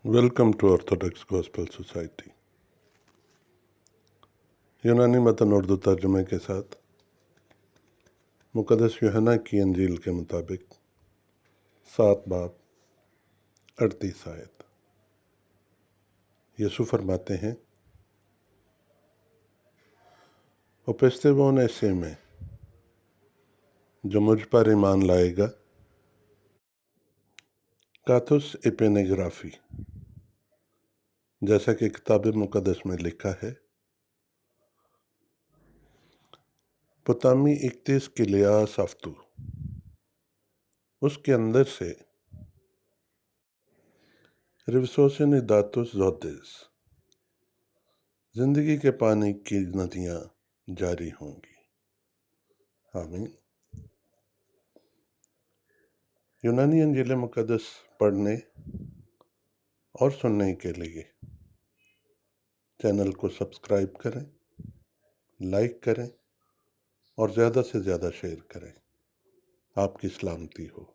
Welcome to orthodox gospel society. یونانی متن اردو ترجمے کے ساتھ مقدس یوحنا کی انجیل کے مطابق 7 باب 38 آیت۔ یسوع فرماتے ہیں، وہ پستےون ایسے میں جو مجھ پر ایمان لائے گا، کاتھوس ایپینیگرافی، جیسا کہ کتاب مقدس میں لکھا ہے، پتامی اکتیس کلیاس افتو، اس کے اندر سے ریوسوسن داتوس زودیس، زندگی کے پانی کی ندیاں جاری ہوں گی۔ آمین۔ یونانی انجیل مقدس پڑھنے اور سننے کے لیے چینل کو سبسکرائب کریں، لائک کریں اور زیادہ سے زیادہ شیئر کریں۔ آپ کی سلامتی ہو۔